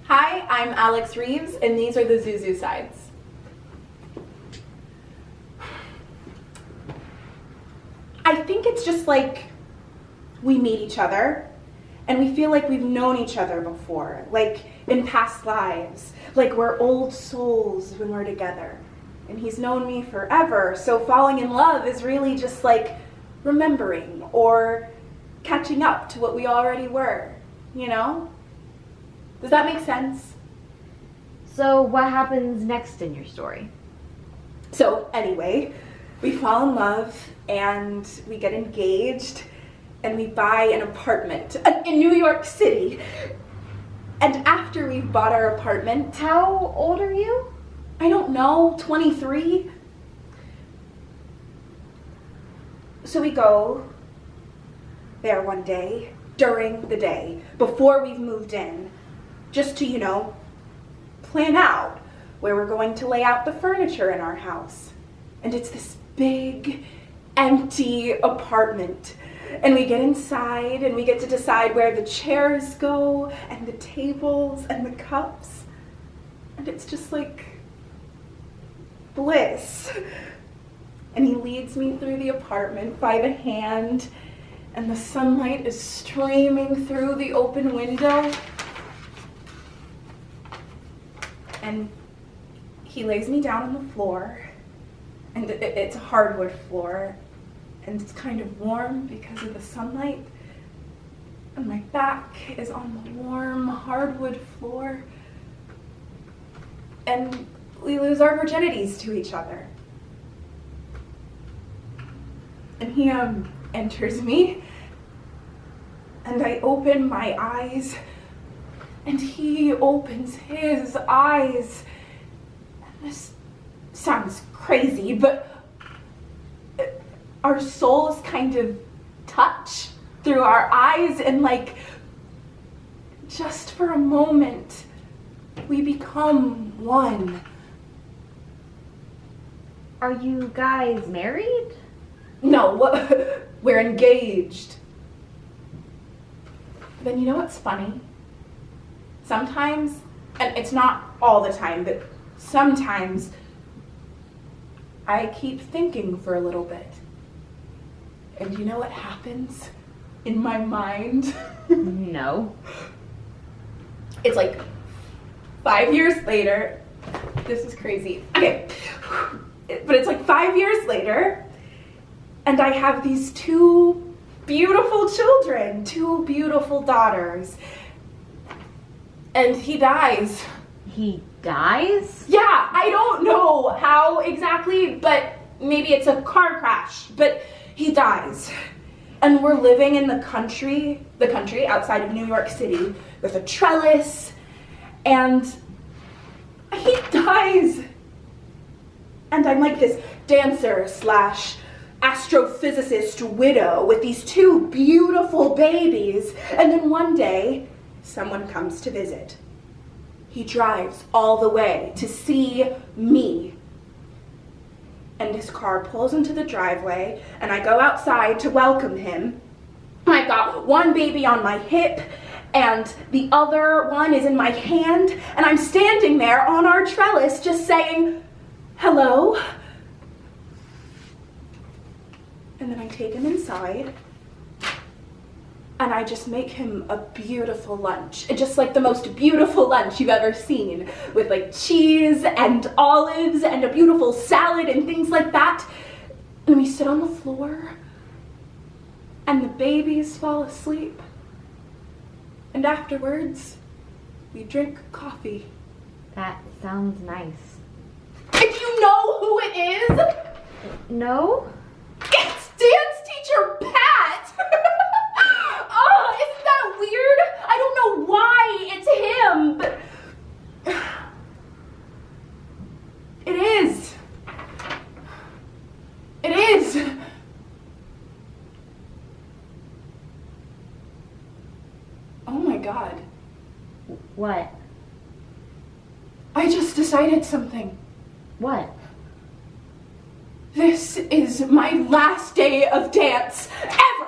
Hi, I'm Alex Reeves, and these are the Zuzu Sides. I think it's just like we meet each other, and we feel like we've known each other before, like in past lives, like we're old souls when we're together. And he's known me forever, so falling in love is really just like remembering or catching up to what we already were, you know? Does that make sense? So what happens next in your story? So anyway, we fall in love and we get engaged and we buy an apartment in New York City. And after we've bought our apartment... How old are you? I don't know, 23. So we go there one day, during the day, before we've moved in, just to, you know, plan out where we're going to lay out the furniture in our house. And it's this big, empty apartment. And we get inside and we get to decide where the chairs go and the tables and the cups. And it's just like bliss. And he leads me through the apartment by the hand, and the sunlight is streaming through the open window. And he lays me down on the floor, and it's a hardwood floor, and it's kind of warm because of the sunlight. And my back is on the warm hardwood floor. And we lose our virginities to each other. And he enters me, and I open my eyes, and he opens his eyes. And this sounds crazy, but our souls kind of touch through our eyes, and like, just for a moment, we become one. Are you guys married? No, we're engaged. Then you know what's funny? Sometimes, and it's not all the time, but sometimes I keep thinking for a little bit. And you know what happens in my mind? No. It's like 5 years later. This is crazy. Okay. But it's like 5 years later, and I have these two beautiful children, two beautiful daughters. And he dies. He dies? Yeah, I don't know how exactly, but maybe it's a car crash, but he dies. And we're living in the country outside of New York City with a trellis, and he dies. And I'm like this dancer slash astrophysicist widow with these two beautiful babies. And then one day, someone comes to visit. He drives all the way to see me. And his car pulls into the driveway, and I go outside to welcome him. I've got one baby on my hip, and the other one is in my hand, and I'm standing there on our trellis just saying, hello. And then I take him inside, and I just make him a beautiful lunch. Just like the most beautiful lunch you've ever seen, with like cheese and olives and a beautiful salad and things like that. And we sit on the floor, and the babies fall asleep. And afterwards, we drink coffee. That sounds nice. And you know who it is? No? It's dance teacher Pat! Oh, isn't that weird? I don't know why it's him, but it is. It is. Oh my God. What? I just decided something. What? This is my last day of dance ever!